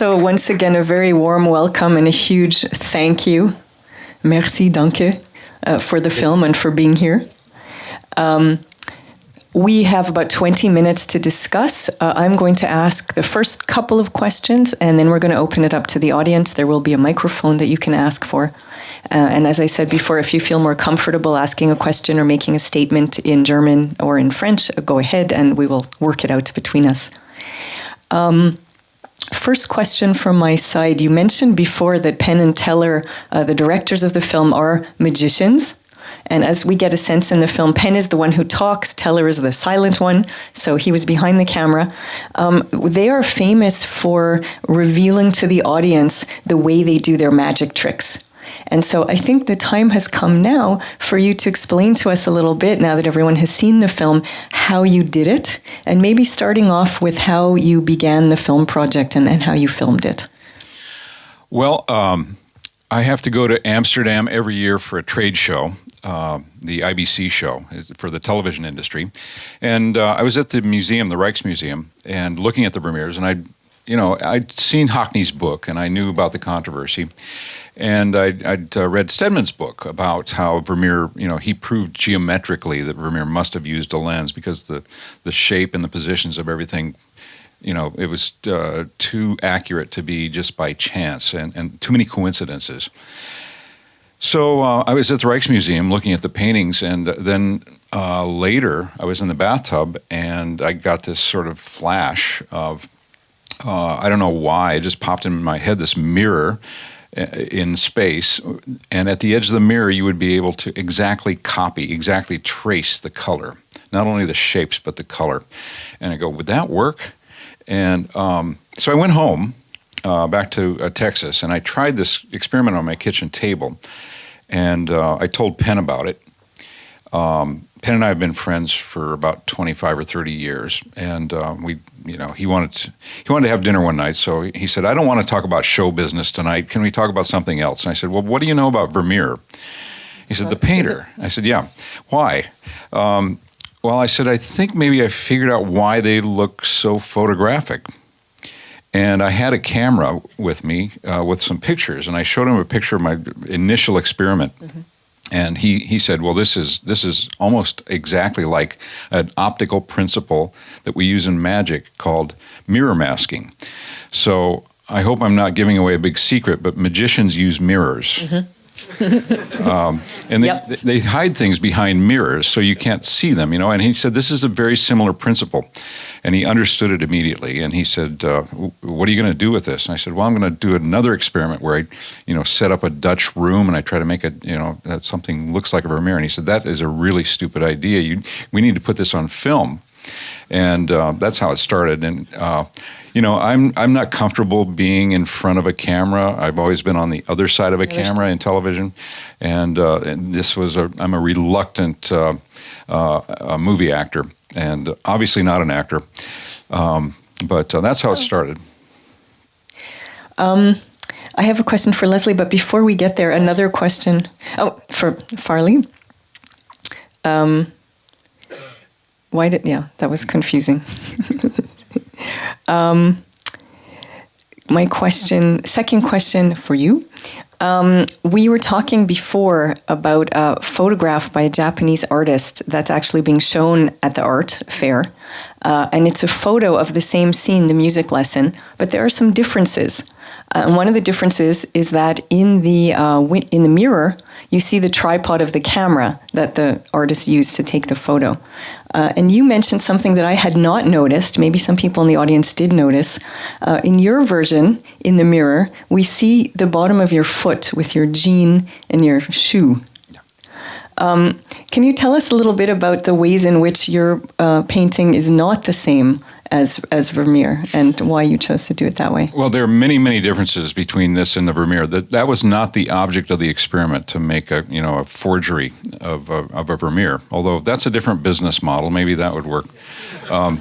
So once again, a very warm welcome and a huge thank you. Merci, danke, for the film and for being here. We have about 20 minutes to discuss. I'm going to ask the first couple of questions, and then we're going to open it up to the audience. There will be a microphone that you can ask for. And as I said before, if you feel more comfortable asking a question or making a statement in German or in French, go ahead, and we will work it out between us. First question from my side. You mentioned before that Penn and Teller, the directors of the film, are magicians. And as we get a sense in the film, Penn is the one who talks, Teller is the silent one, so he was behind the camera. They are famous for revealing to the audience the way they do their magic tricks. And so I think the time has come now for you to explain to us a little bit, now that everyone has seen the film, how you did it, and maybe starting off with how you began the film project and how you filmed it. Well, I have to go to Amsterdam every year for a trade show, the IBC show for the television industry. And I was at the museum, the Rijksmuseum, and looking at the Vermeers, and I'd seen Hockney's book, and I knew about the controversy. And I'd read Stedman's book about how Vermeer, he proved geometrically that Vermeer must have used a lens because the shape and the positions of everything, it was too accurate to be just by chance and too many coincidences. So I was at the Rijksmuseum looking at the paintings, and then later I was in the bathtub and I got this sort of flash of, I don't know why, it just popped in my head, this mirror in space, and at the edge of the mirror you would be able to exactly trace the color, not only the shapes but the color. And I go, would that work? And so I went home back to Texas, and I tried this experiment on my kitchen table, and I told Penn about it. Penn and I have been friends for about 25 or 30 years, and he wanted to have dinner one night, so he said, I don't want to talk about show business tonight. Can we talk about something else? And I said, well, what do you know about Vermeer? He said, the painter. I said, yeah. Why? Well, I said, I think maybe I figured out why they look so photographic. And I had a camera with me with some pictures, and I showed him a picture of my initial experiment. Mm-hmm. And he said, well, this is almost exactly like an optical principle that we use in magic called mirror masking. So I hope I'm not giving away a big secret, but magicians use mirrors. Mm-hmm. And they hide things behind mirrors so you can't see them, And he said, this is a very similar principle. And he understood it immediately. And he said, what are you going to do with this? And I said, well, I'm going to do another experiment where I, set up a Dutch room and I try to make it, that something looks like a Vermeer. And he said, that is a really stupid idea. We need to put this on film. And that's how it started. And I'm not comfortable being in front of a camera. I've always been on the other side of a camera in television, and this was I'm a reluctant movie actor, and obviously not an actor. But that's how it started. I have a question for Leslie, but before we get there, another question. Oh, for Farley. That was confusing. My second question for you. We were talking before about a photograph by a Japanese artist that's actually being shown at the art fair. And it's a photo of the same scene, the music lesson, but there are some differences. And one of the differences is that in the mirror, you see the tripod of the camera that the artist used to take the photo. And you mentioned something that I had not noticed. Maybe some people in the audience did notice. In your version, in the mirror, we see the bottom of your foot with your jean and your shoe. Can you tell us a little bit about the ways in which your painting is not the same as Vermeer, and why you chose to do it that way? Well, there are many, many differences between this and the Vermeer. That was not the object of the experiment, to make a forgery of a Vermeer. Although that's a different business model, maybe that would work. And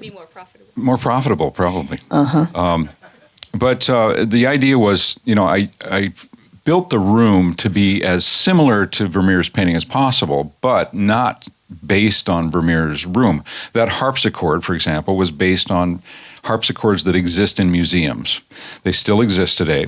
be more profitable. More profitable, probably. Uh-huh. But the idea was, I built the room to be as similar to Vermeer's painting as possible, but not based on Vermeer's room. That harpsichord, for example, was based on harpsichords that exist in museums. They still exist today.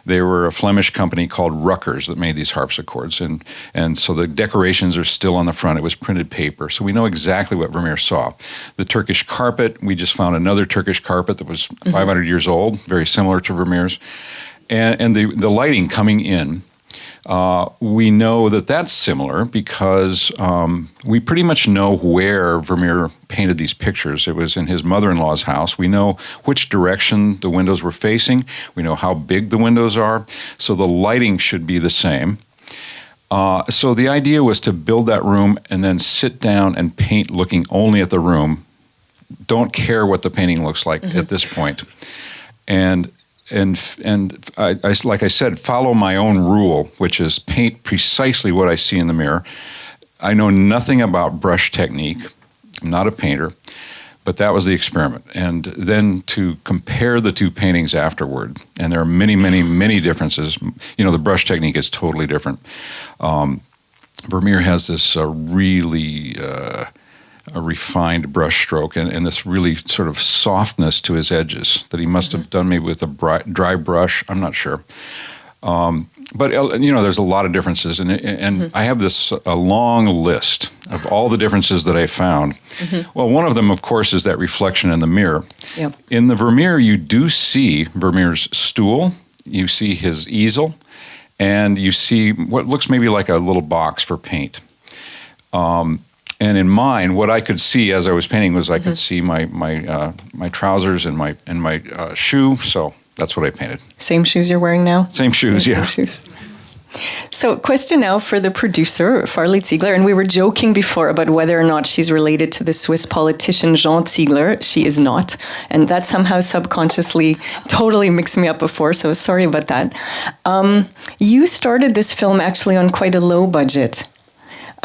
They were a Flemish company called Ruckers that made these harpsichords, and so the decorations are still on the front. It was printed paper, so we know exactly what Vermeer saw. The Turkish carpet, we just found another Turkish carpet that was 500 years old, very similar to Vermeer's. And the lighting coming in, we know that that's similar because we pretty much know where Vermeer painted these pictures. It was in his mother-in-law's house. We know which direction the windows were facing. We know how big the windows are. So the lighting should be the same. So the idea was to build that room and then sit down and paint looking only at the room. Don't care what the painting looks like at this point. And I, like I said, follow my own rule, which is paint precisely what I see in the mirror. I know nothing about brush technique. I'm not a painter, but that was the experiment. And then to compare the two paintings afterward, and there are many, many, many differences. You know, the brush technique is totally different. Vermeer has this really a refined brush stroke and this really sort of softness to his edges that he must have done maybe with a dry brush. I'm not sure. But, you know, there's a lot of differences. And I have a long list of all the differences that I found. Well, one of them, of course, is that reflection in the mirror. Yep. In the Vermeer, you do see Vermeer's stool. You see his easel. And you see what looks maybe like a little box for paint. And in mine, what I could see as I was painting was I could see my trousers and my shoe. So that's what I painted. Same shoes you're wearing now? Same shoes, yeah. Same shoes. So question now for the producer, Farley Ziegler. And we were joking before about whether or not she's related to the Swiss politician Jean Ziegler. She is not. And that somehow subconsciously totally mixed me up before. So sorry about that. You started this film actually on quite a low budget.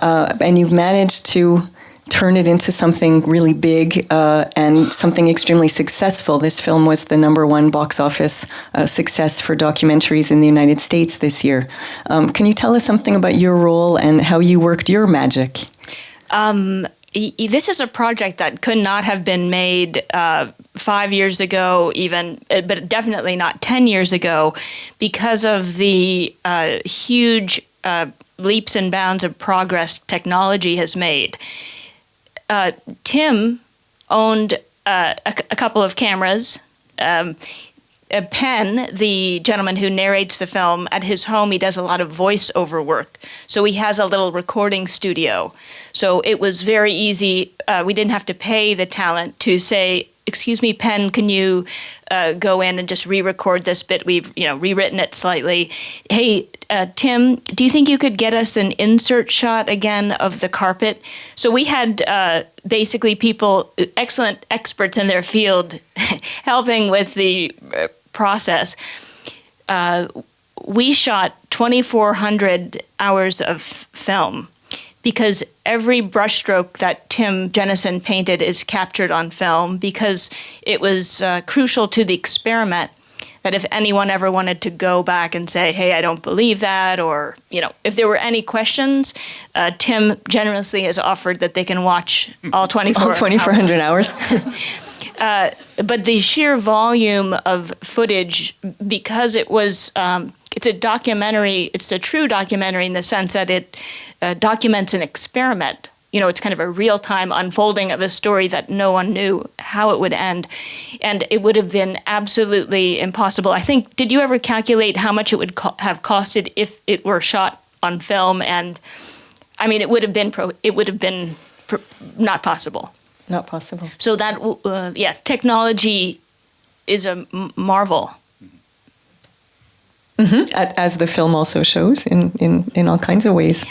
And you've managed to turn it into something really big and something extremely successful. This film was the #1 box office success for documentaries in the United States this year. Can you tell us something about your role and how you worked your magic? This is a project that could not have been made 5 years ago, even, but definitely not 10 years ago, because of the huge leaps and bounds of progress technology has made. Tim owned a couple of cameras. Penn, the gentleman who narrates the film, at his home, he does a lot of voiceover work. So he has a little recording studio. So it was very easy. We didn't have to pay the talent to say, excuse me, Penn, can you go in and just re-record this bit? We've rewritten it slightly. Hey, Tim, do you think you could get us an insert shot again of the carpet? So we had basically people, excellent experts in their field, helping with the process. We shot 2,400 hours of film, because every brushstroke that Tim Jenison painted is captured on film, because it was crucial to the experiment that if anyone ever wanted to go back and say, hey, I don't believe that, or, if there were any questions, Tim generously has offered that they can watch all 2,400 hours. But the sheer volume of footage, because it was, it's a documentary, it's a true documentary in the sense that it documents an experiment. It's kind of a real-time unfolding of a story that no one knew how it would end. And it would have been absolutely impossible. I think, did you ever calculate how much it would have costed if it were shot on film? And, I mean, it would have been not possible. Not possible. So that, technology is a marvel. Mm-hmm. As the film also shows in all kinds of ways.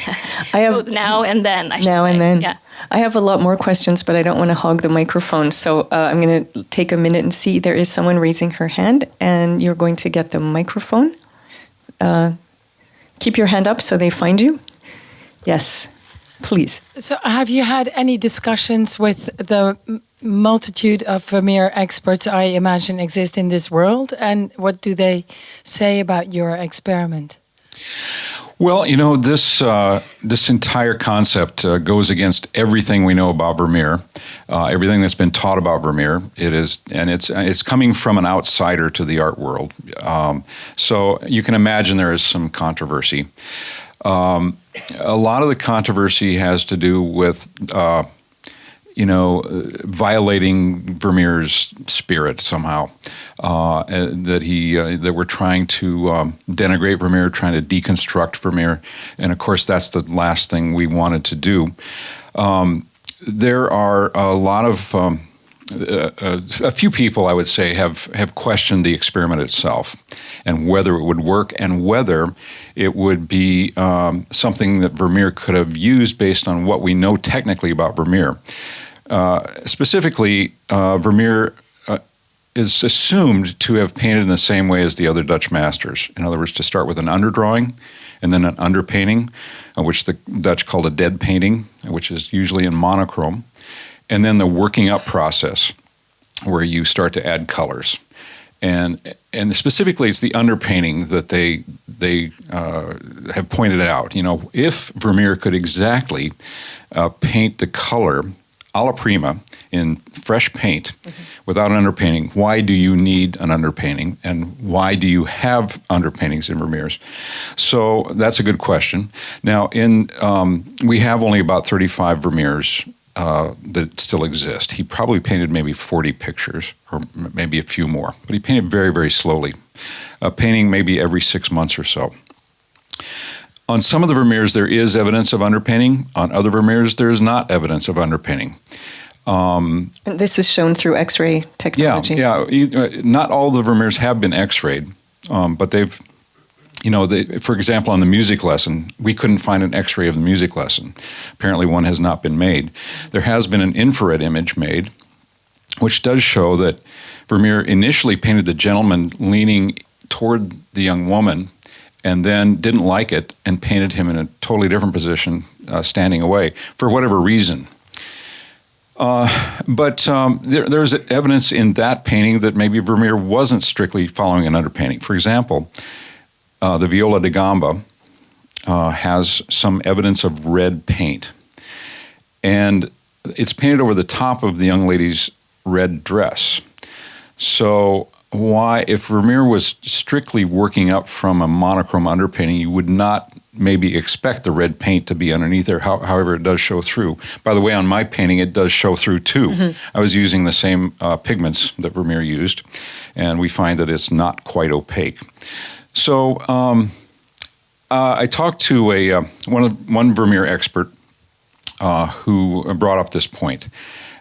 I have both now and then. I should now say. and then. Yeah. I have a lot more questions, but I don't want to hog the microphone. So I'm going to take a minute and see. There is someone raising her hand, and you're going to get the microphone. Keep your hand up so they find you. Yes, please. So have you had any discussions with the multitude of Vermeer experts I imagine exist in this world, and what do they say about your experiment? Well, this entire concept goes against everything we know about Vermeer, everything that's been taught about Vermeer. It's coming from an outsider to the art world. So you can imagine there is some controversy. A lot of the controversy has to do with violating Vermeer's spirit somehow. That we're trying to denigrate Vermeer, trying to deconstruct Vermeer, and of course that's the last thing we wanted to do. There are a lot of a few people, I would say, have questioned the experiment itself and whether it would work and whether it would be something that Vermeer could have used based on what we know technically about Vermeer. Specifically, Vermeer is assumed to have painted in the same way as the other Dutch masters. In other words, to start with an underdrawing and then an underpainting, which the Dutch called a dead painting, which is usually in monochrome, and then the working up process, where you start to add colors. And specifically, it's the underpainting that they have pointed out. If Vermeer could exactly paint the color alla prima in fresh paint without an underpainting, why do you need an underpainting, and why do you have underpaintings in Vermeer's? So that's a good question. Now, we have only about 35 Vermeers that still exist. He probably painted maybe 40 pictures, or maybe a few more, but he painted very, very slowly, painting maybe every 6 months or so. On some of the Vermeers, there is evidence of underpainting. On other Vermeers, there is not evidence of underpainting. And this is shown through X-ray technology. Yeah. Not all the Vermeers have been X-rayed, but they've, for example, on the music lesson, we couldn't find an X-ray of the music lesson. Apparently, one has not been made. There has been an infrared image made, which does show that Vermeer initially painted the gentleman leaning toward the young woman, and then didn't like it and painted him in a totally different position, standing away, for whatever reason. But there's evidence in that painting that maybe Vermeer wasn't strictly following an underpainting. For example, the Viola da Gamba has some evidence of red paint. And it's painted over the top of the young lady's red dress. So why, if Vermeer was strictly working up from a monochrome underpainting, you would not maybe expect the red paint to be underneath there. However, it does show through. By the way, on my painting, it does show through too. I was using the same pigments that Vermeer used, and we find that it's not quite opaque. So I talked to one Vermeer expert who brought up this point,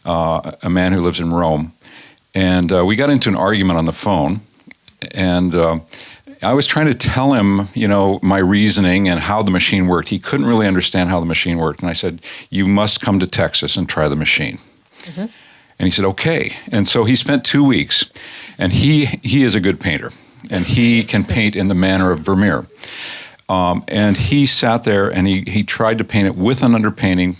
a man who lives in Rome. And we got into an argument on the phone, and I was trying to tell him, my reasoning and how the machine worked. He couldn't really understand how the machine worked. And I said, you must come to Texas and try the machine. And he said, okay. And so he spent 2 weeks, and he is a good painter, and he can paint in the manner of Vermeer. And he sat there and he tried to paint it with an underpainting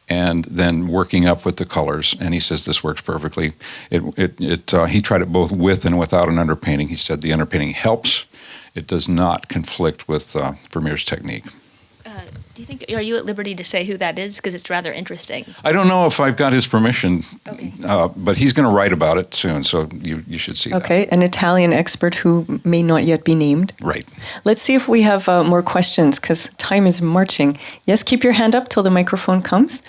and then working up with the colors. And he says this works perfectly. He tried it both with and without an underpainting. He said the underpainting helps. It does not conflict with Vermeer's technique. Do you think, are you at liberty to say who that is? Because it's rather interesting. I don't know if I've got his permission, Okay. But he's going to write about it soon, so you should see that. Okay, an Italian expert who may not yet be named. Right. Let's see if we have more questions, because time is marching. Yes, keep your hand up till the microphone comes.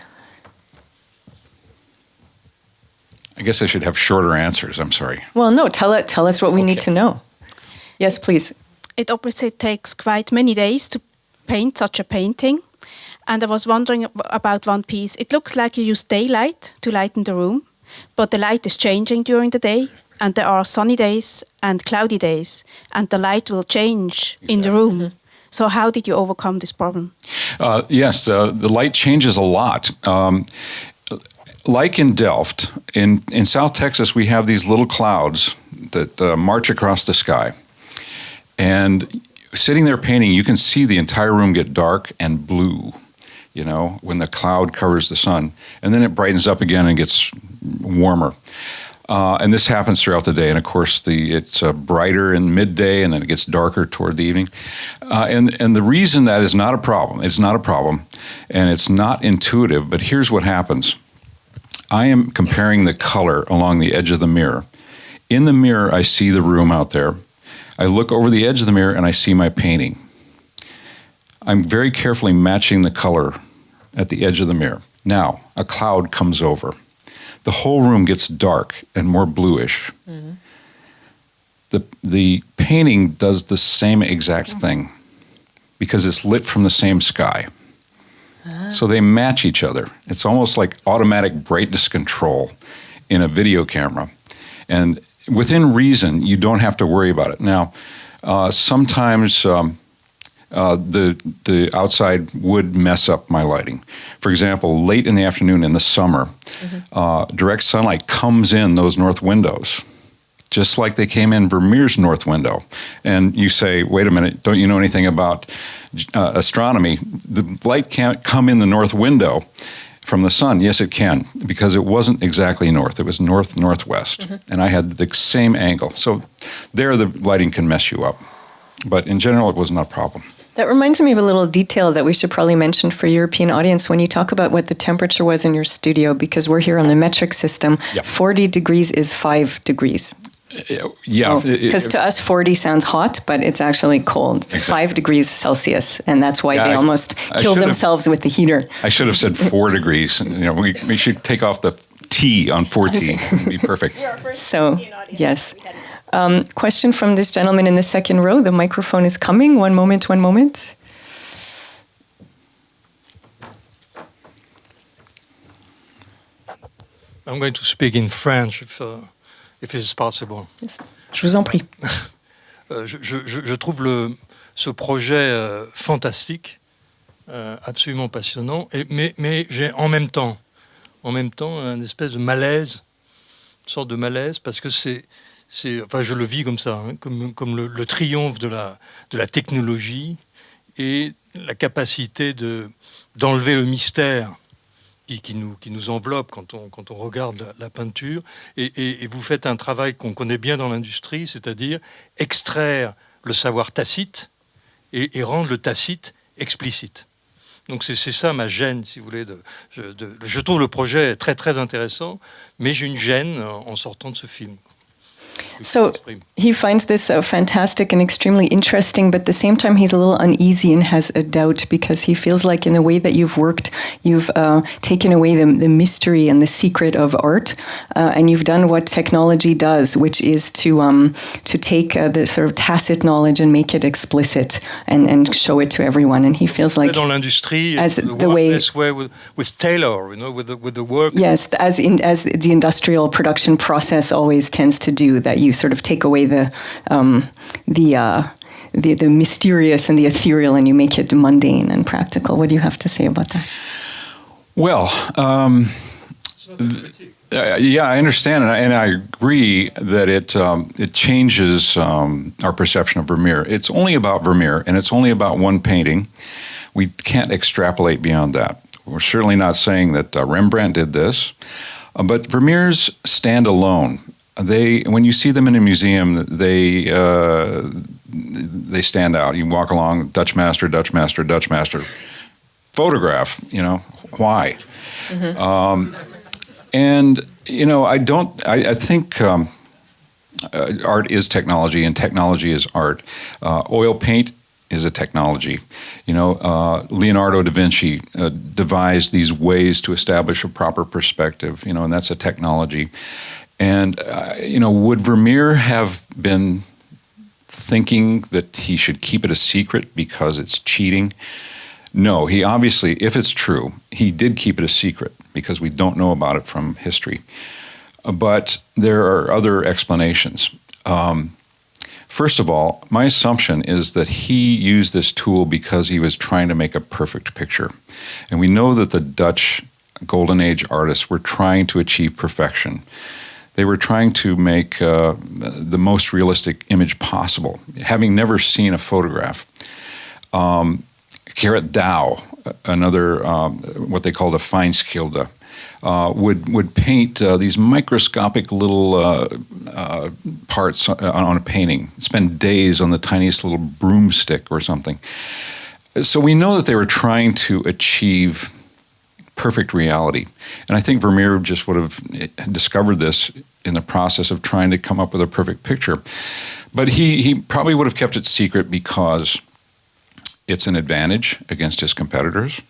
I guess I should have shorter answers. I'm sorry. Well, no, tell us what we need to know. Yes, please. It obviously takes quite many days to paint such a painting. And I was wondering about one piece. It looks like you use daylight to lighten the room, but the light is changing during the day, and there are sunny days and cloudy days, and the light will change in the room. So how did you overcome this problem? Yes, the light changes a lot. Like in Delft, in South Texas, we have these little clouds that march across the sky. And sitting there painting, you can see the entire room get dark and blue, when the cloud covers the sun. And then it brightens up again and gets warmer. And this happens throughout the day. And of course, it's brighter in midday, and then it gets darker toward the evening. And the reason that is not a problem, it's not a problem, and it's not intuitive, but here's what happens. I am comparing the color along the edge of the mirror. In the mirror, I see the room out there. I look over the edge of the mirror, and I see my painting. I'm very carefully matching the color at the edge of the mirror. Now, a cloud comes over. The whole room gets dark and more bluish. Mm-hmm. The painting does the same exact thing because it's lit from the same sky. So they match each other. It's almost like automatic brightness control in a video camera. And within reason, you don't have to worry about it. Now, sometimes the outside would mess up my lighting. For example, late in the afternoon in the summer, direct sunlight comes in those north windows, just like they came in Vermeer's north window. And you say, wait a minute, don't you know anything about astronomy? The light can't come in the north window from the sun. Yes, it can, because it wasn't exactly north. It was north-northwest, and I had the same angle. So there the lighting can mess you up. But in general, it was not a problem. That reminds me of a little detail that we should probably mention for European audience when you talk about what the temperature was in your studio, because we're here on the metric system. Yep. 40 degrees is 5 degrees. Yeah. Because to us, 40 sounds hot, but it's actually cold. It's exactly. 5 degrees Celsius, and that's why they almost killed themselves with the heater. I should have said 4 degrees. You know, we should take off the T on 4T. It'd be perfect. So, yes. Question from this gentleman in the second row. The microphone is coming. One moment. I'm going to speak in French if it is possible. Yes. Je vous en prie. Je trouve ce projet fantastique, absolument passionnant, mais j'ai en même temps une espèce de malaise, une sorte de malaise, parce que enfin, je le vis comme ça, hein, comme le triomphe de la technologie et la capacité d'enlever le mystère qui nous enveloppe quand on regarde la peinture. Et vous faites un travail qu'on connaît bien dans l'industrie, c'est-à-dire extraire le savoir tacite et rendre le tacite explicite. Donc c'est ça ma gêne, si vous voulez. Je trouve le projet très très intéressant, mais j'ai une gêne en sortant de ce film. So he finds this fantastic and extremely interesting, but at the same time he's a little uneasy and has a doubt because he feels like in the way that you've worked, you've taken away the mystery and the secret of art, and you've done what technology does, which is to take the sort of tacit knowledge and make it explicit and show it to everyone. And he feels like dans l'industrie, as the way with Taylor, you know, with the work. Yes, as the industrial production process always tends to do, that you sort of take away the mysterious and the ethereal, and you make it mundane and practical. What do you have to say about that? Well, yeah, I understand, and I agree that it changes our perception of Vermeer. It's only about Vermeer, and it's only about one painting. We can't extrapolate beyond that. We're certainly not saying that Rembrandt did this, but Vermeer's stand alone. When you see them in a museum, they stand out. You walk along, Dutch master, photograph. You know why? Mm-hmm. And you know, I think art is technology, and technology is art. Oil paint is a technology. You know, Leonardo da Vinci devised these ways to establish a proper perspective. You know, and that's a technology. And, you know, would Vermeer have been thinking that he should keep it a secret because it's cheating? No, he obviously, if it's true, he did keep it a secret because we don't know about it from history. But there are other explanations. First of all, my assumption is that he used this tool because he was trying to make a perfect picture. And we know that the Dutch Golden Age artists were trying to achieve perfection. They were trying to make the most realistic image possible, having never seen a photograph. Gerrit Douw, another, what they called a fijnschilder, would paint these microscopic little parts on a painting, spend days on the tiniest little broomstick or something. So we know that they were trying to achieve perfect reality. And I think Vermeer just would have discovered this in the process of trying to come up with a perfect picture. But he probably would have kept it secret because it's an advantage against his competitors.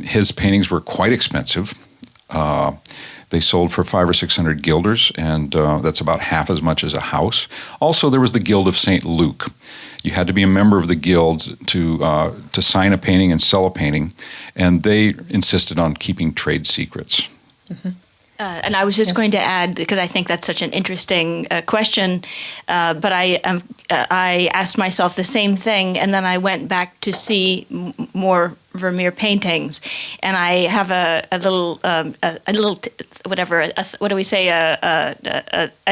His paintings were quite expensive. They sold for 500 or 600 guilders, and that's about half as much as a house. Also, there was the Guild of St. Luke. You had to be a member of the guild to sign a painting and sell a painting, and they insisted on keeping trade secrets. Mm-hmm. And I was just going to add, because I think that's such an interesting question, but I asked myself the same thing, and then I went back to see more Vermeer paintings, and I have a little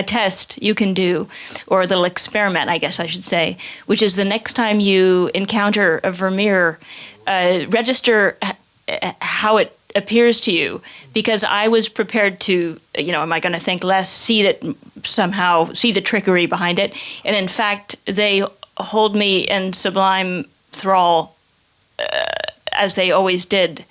test you can do, or a little experiment, I guess I should say, which is the next time you encounter a Vermeer, register how it appears to you, because I was prepared to, am I going to think less, see the trickery behind it, and in fact, they hold me in sublime thrall, as they always did,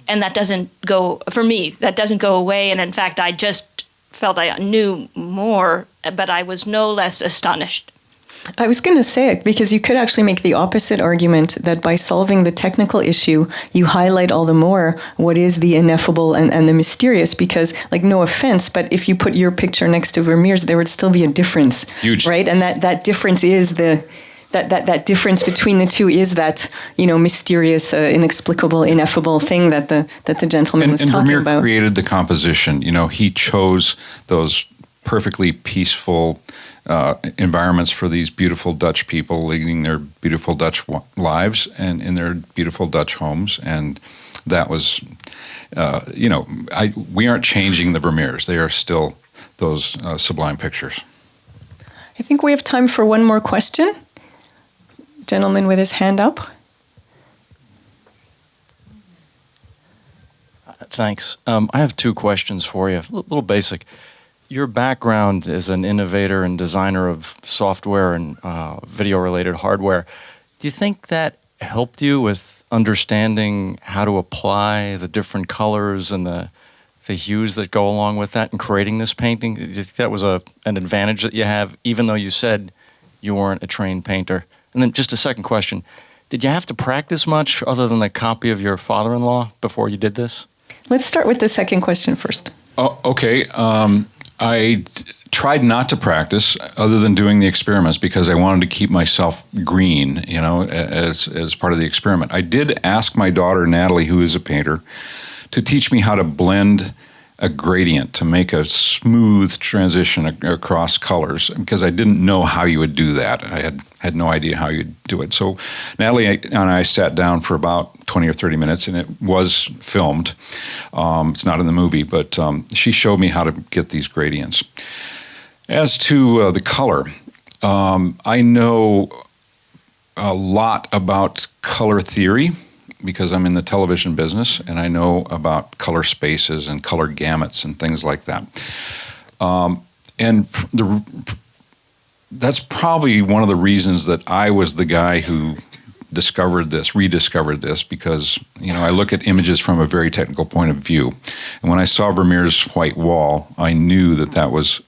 and that doesn't go away, and in fact, I just felt I knew more, but I was no less astonished. I was going to say it because you could actually make the opposite argument that by solving the technical issue, you highlight all the more what is the ineffable and the mysterious, because, like, no offense, but if you put your picture next to Vermeer's, there would still be a difference. Huge. Right? And that difference is that difference between the two is that, mysterious, inexplicable, ineffable thing that the gentleman was talking Vermeer about. And Vermeer created the composition. He chose those perfectly peaceful environments for these beautiful Dutch people leading their beautiful Dutch lives and in their beautiful Dutch homes. And that was, we aren't changing the Vermeers. They are still those sublime pictures. I think we have time for one more question. Gentleman with his hand up. Thanks. I have two questions for you, a little basic. Your background as an innovator and designer of software and video-related hardware, do you think that helped you with understanding how to apply the different colors and the hues that go along with that in creating this painting? Do you think that was an advantage that you have, even though you said you weren't a trained painter? And then just a second question, did you have to practice much other than the copy of your father-in-law before you did this? Let's start with the second question first. Oh, okay. I tried not to practice other than doing the experiments because I wanted to keep myself green, as part of the experiment. I did ask my daughter, Natalie, who is a painter, to teach me how to blend a gradient, to make a smooth transition across colors, because I didn't know how you would do that. I had no idea how you'd do it. So Natalie and I sat down for about 20 or 30 minutes, and it was filmed. It's not in the movie, but she showed me how to get these gradients. As to the color, I know a lot about color theory, because I'm in the television business, and I know about color spaces and color gamuts and things like that. And that's probably one of the reasons that I was the guy who rediscovered this, because I look at images from a very technical point of view. And when I saw Vermeer's White Wall, I knew that was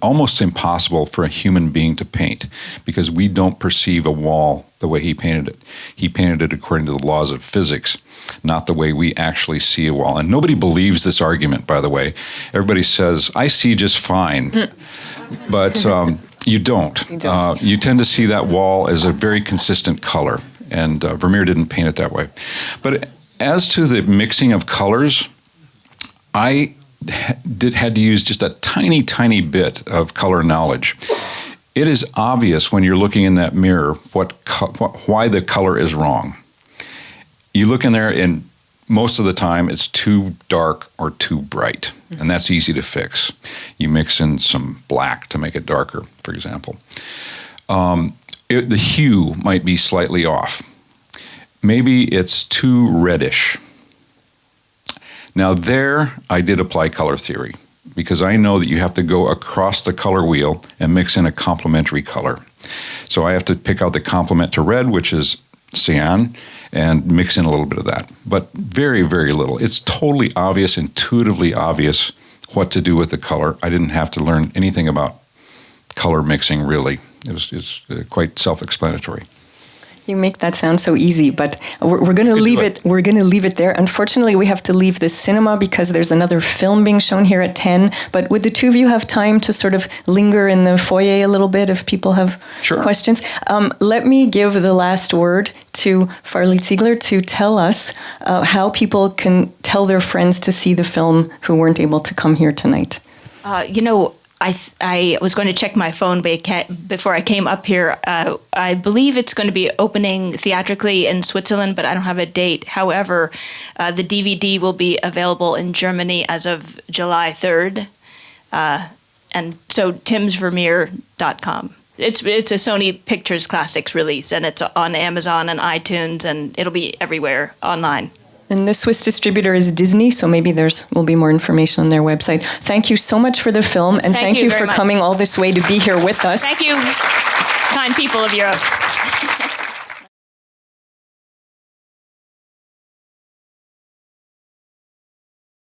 almost impossible for a human being to paint, because we don't perceive a wall the way he painted it. He painted it according to the laws of physics, not the way we actually see a wall. And nobody believes this argument, by the way. Everybody says, I see just fine. But you don't. You tend to see that wall as a very consistent color. And Vermeer didn't paint it that way. But as to the mixing of colors, I had to use just a tiny, tiny bit of color knowledge. It is obvious when you're looking in that mirror why the color is wrong. You look in there, and most of the time it's too dark or too bright, and that's easy to fix. You mix in some black to make it darker, for example. The hue might be slightly off. Maybe it's too reddish. Now there, I did apply color theory because I know that you have to go across the color wheel and mix in a complementary color. So I have to pick out the complement to red, which is cyan, and mix in a little bit of that, but very, very little. It's totally obvious, intuitively obvious what to do with the color. I didn't have to learn anything about color mixing, really. It's quite self-explanatory. You make that sound so easy, but we're going to leave it. We're going to leave it there. Unfortunately, we have to leave the cinema because there's another film being shown here at 10. But would the two of you have time to sort of linger in the foyer a little bit if people have questions? Let me give the last word to Farley Ziegler to tell us how people can tell their friends to see the film who weren't able to come here tonight. I was going to check my phone before I came up here. I believe it's going to be opening theatrically in Switzerland, but I don't have a date. However, the DVD will be available in Germany as of July 3rd. And so timsvermeer.com. It's a Sony Pictures Classics release, and it's on Amazon and iTunes, and it'll be everywhere online. And the Swiss distributor is Disney, so maybe will be more information on their website. Thank you so much for the film, and thank you for coming all this way to be here with us. Thank you, kind people of Europe.